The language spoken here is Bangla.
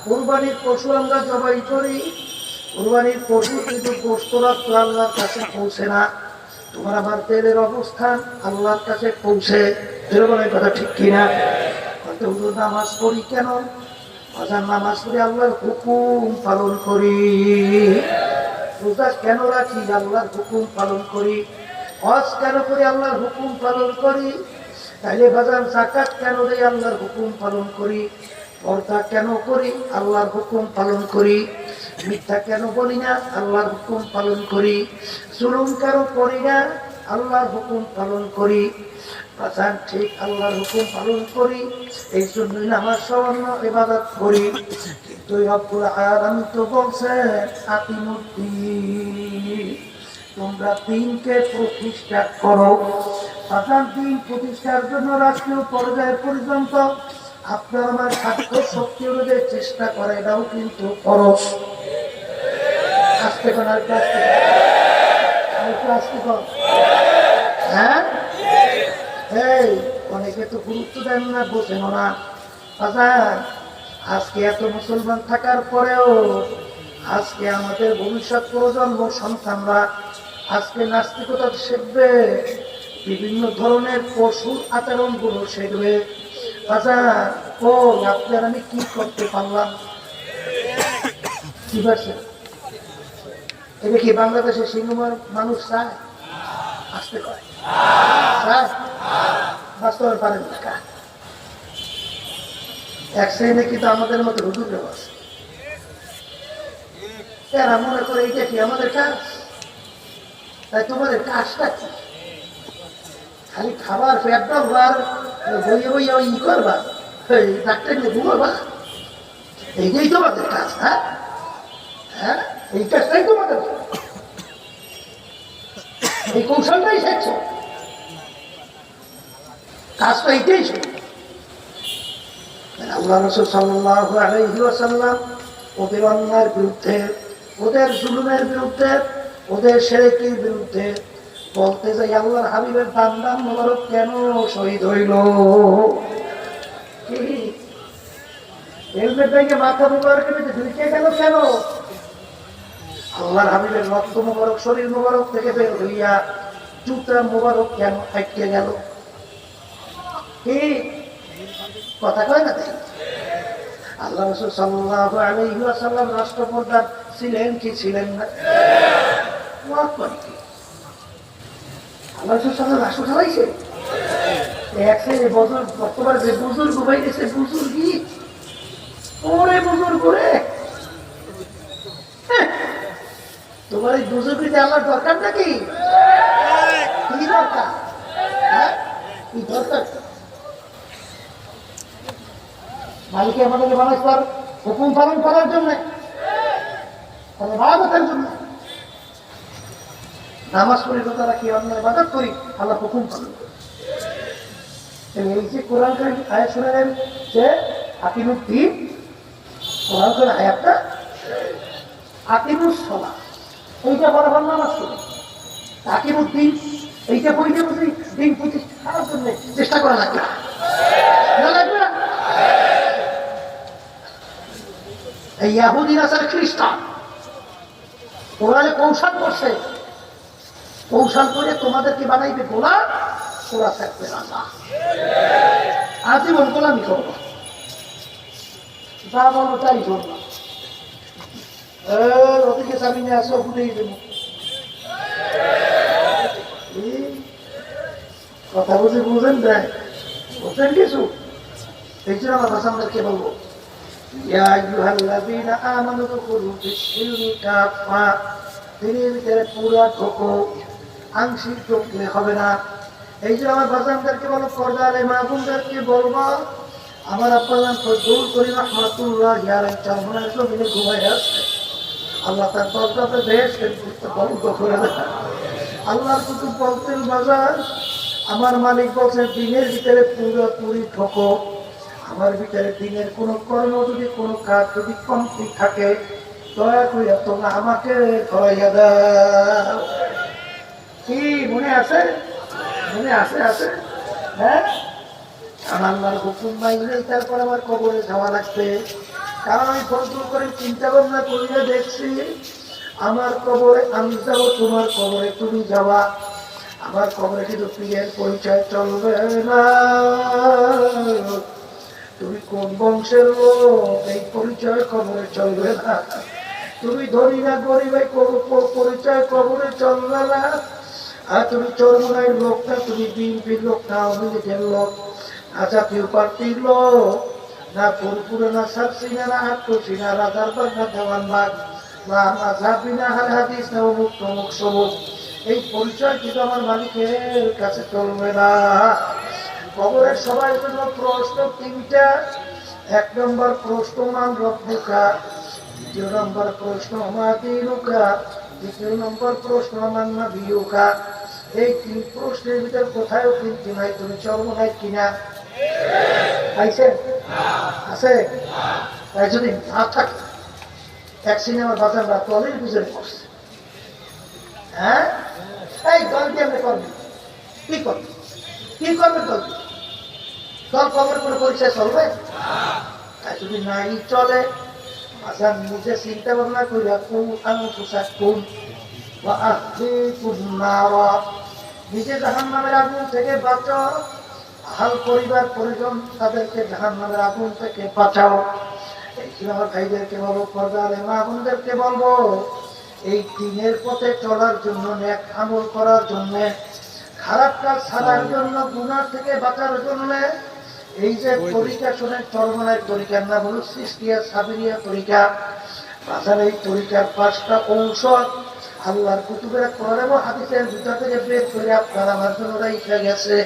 কুরবানির পশু আমরা জবাই করি, কুরবানির পশু কিন্তু গোশত রক্ত আল্লাহর কাছে পৌঁছে না। তোমার আমার তেলের অবস্থান আল্লাহর কাছে পৌঁছে। যেরকম কথা ঠিক কিনা? হুজুর নামাজ পড়ি কেন? আজান নামাজ পড়ি আল্লাহর হুকুম পালন করি। রোজা কেন রাখি? আল্লাহর হুকুম পালন করি। হজ কেন করি? আল্লাহর হুকুম পালন করি। তাইলে বাজার যাকাত কেন দেই? আল্লাহর হুকুম পালন করি। পর্দা কেন করি? আল্লাহর হুকুম পালন করি। মিথ্যা কেন বলি না? আল্লাহর হুকুম পালন করি। জুলুম কেন করি না? আল্লাহর হুকুম পালন করি। বাজার ঠিক আল্লাহর হুকুম পালন করি, এই জন্যই নামাজ সামান্য ইবাদত করি। কিন্তু রব্বুল আলামিন তো বলছেন আকিমুদ্দিন, তোমরা দিনকে প্রতিষ্ঠা করো। বাজার দিন প্রতিষ্ঠার জন্য রাষ্ট্রীয় পর্যায় পর্যন্ত আপনার আমার সাধ্য শক্তি অনুযায়ী চেষ্টা করে, এটাও কিন্তু খরচ। আসতে কোন আসতে আসতে কর। হ্যাঁ, এই অনেকে তো গুরুত্ব দেন না, বোঝেন না। বাজার আজকে এত মুসলমান থাকার পরেও আজকে আমাদের ভবিষ্যৎ প্রজন্ম সন্তানরা আজকে নাস্তিকতা শিখবে, বিভিন্ন ধরনের পশুর আচরণ গুলো শিখবে। বাজার ও আপনার আমি কি করতে পারলাম? কি পারছে? এটা কি বাংলাদেশের সিংহমার মানুষ চায়? আসতে কয় চায়, বাস্তবে পারেন না। এক শ্রেণী কিন্তু আমাদের মতো হুজুরে বসে, এরা মনে করে এইটা কি আমাদের কাজ? তাই তোমাদের কাজটা কি? খালি খাবার পেট ডালবার, বইয়ে বইয়ে ই করবা, ডাক্তার নিয়ে ঘুমাবা, এইটাই তোমাদের কাজ? হ্যাঁ হ্যাঁ, এই কাজটাই তোমাদের, এই কৌশলটাই শেখছো, কাজটা এইটাই ছিল। আল্লাহ রাসূল সাল্লাল্লাহু আলাইহি ওয়াসাল্লাম ওদের অন্যায়ের বিরুদ্ধে, ওদের জুলুমের বিরুদ্ধে, ওদের শিরকের বিরুদ্ধে বলতে যাই আল্লাহর হাবিবের দাম মোবারক কেন শহীদ হইল? হেলমেট ভেঙে মাথা মোবারকের মধ্যে ঢুকে গেল কেন? আল্লাহর হাবিবের রক্ত মোবারক শরীর মোবারক থেকে বের হইয়া জুতা মোবারক কেন আটকে গেল? কি কথা কয় না? তাই আল্লাহ রাসূল সাল্লাল্লাহু আলাইহি ওয়াসাল্লাম রাষ্ট্রপ্রধান ছিলেন কি ছিলেন না? আল্লাহ রাসূল সাল্লাল্লাহু রাষ্ট্র চালাইছে। এক শ্রেণী বুজুর্গ, বর্তমানে যে বুজুর্গ হয়ে গেছে, বুজুর্গি ওরে বুজুর্গ রে, তোমার এই বুজুর্গিতে আমার দরকার নাকি? কি দরকার? হ্যাঁ, কি দরকার? মালিক আমাদেরকে বানাইছে হুকুম পালন করার জন্য, ইবাদতের জন্য। নামাজ পড়ি, রোজা রাখি, অন্য ইবাদত করি, আল্লাহ হুকুম পালন করি। এই যে কোরআন কারীম আয়াত শুনেন যে আকিমুদ্দিন, কোরআন কারীম আয়াতটা আকিমুস সালাহ, এইটা বরাবর নামাজ পড়ি। আকিমুদ্দিন এইটা পড়িতে বসে দিন প্রতিষ্ঠা করার জন্য চেষ্টা করা লাগবে না? লাগবে না? এই ইহুদি নাসারা খ্রিস্টান ওরা কৌশল করছে, কৌশল করে তোমাদেরকে বানাইবে গোলাম, ওরা থাকবে রাজা, আজীবন গোলামি করবো, যা বলবো তাই করবো। ওদিকে চাবি নিয়ে আসো, ঘুরেই দেবো। কথা বুঝে বুঝেন দেয়, বুঝেন কিছু? এই জন্য আমার ভাষাকে বলবো, পুরা ঢোকো, আংশিক ঢুকলে হবে না। এই যে আমার বাজানদেরকে বলো, পর্দার মা বোনদেরকে বলবো, আমার আপনার দূর করি রহমাতুল্লাহ চরমনের জমিনে ঘুমাই আছে, আল্লাহ তার দরজাতে বেশ বন্ধ করে দেয়। আল্লাহর কুতুব বলতেন, বাজার আমার মালিক বলছে দিনের ভিতরে পুরোপুরি ঢোকো, আমার ভিতরে দিনের কোন কর্ম যদি কোন কাজ যদি কমতি থাকে, দয়া করে তোমরা আমাকে ধরাইয়া দাও। কি মনে আছে? মনে আছে? আছে, হ্যাঁ। আল্লাহর হুকুম মাইনে তারপর আমার কবরে যাওয়া লাগবে। কারণ আমি ফজল করে চিন্তা ভাবনা করিয়া দেখছি আমার কবরে আমি যাব, তোমার কবরে তুমি যাওয়া। আমার কবরে কিন্তু পীরের পরিচয় চলবে না। তুমি কোন বংশের লোক এই পরিচয় কবরে চলবে না। তুমি ধনী না গরিব এই পরিচয় কবরে চলবে না। আর তুমি চরমনাইয়ের লোক না, তুমি বিএনপির লোক না, আওয়ামী লীগের লোক না, জাতীয় পার্টির লোক না, ফুরপুরে না, সাবসিনা না, আটটসি না, রাজারবাগ না, দেওয়ানবাগ না, মাঝহাবি না, আল হাদিস না, অমুক তমুক সমুক এই পরিচয় কিন্তু আমার মালিকের কাছে চলবে না। কবরের সবার জন্য প্রশ্ন তিনটা। এক নম্বর প্রশ্ন মান রব্বুকা, দ্বিতীয় নম্বর প্রশ্ন মা দীনুকা, তৃতীয় নম্বর প্রশ্ন মান নাবিয়ুকা। এই তিন প্রশ্নের ভিতর কোথাও কিন্তু নাই তুমি চরমনাই কিনা পাইছে আছে। তাই যদি না থাকে এক সিনেমার বাজাররা তলের পিছনে পড়ছে। হ্যাঁ, এই দল দিয়ে আমরা করবি কি করবি, কি করবে দল? দল কবর করে পরিচয় চলবে? তাই যদি নাই চলে, আচ্ছা নিজে চিন্তা ভাবনা করিয়া কোন আনুষাক কোন বা আহলি কুন্নারা, নিজে জাহান্নামের আগুন থেকে বাঁচাও, আহাল পরিবার পরিজন তাদেরকে জাহান্নামের আগুন থেকে বাঁচাও। এই আমার ভাইদেরকে বলবো, পর্দার মা বোনদেরকে বলবো, এই দিনের পথে চলার জন্য, নেক আমল করার জন্য, খারাপ কাজ ছাড়ার জন্য, গুনাহ থেকে বাঁচার জন্য এই যে তরিকা শোনেন, চরমনায় তরিকার নাম হলো সিস্তিয়া সাবিরিয়া তরিকা। বাজার এই তরিকার 5টা অংশ আল্লাহর কুতুবের কোরআন এবং হাদিসের ভিতর থেকে বের করে আপনার আমার জন্য রেখে গেছে।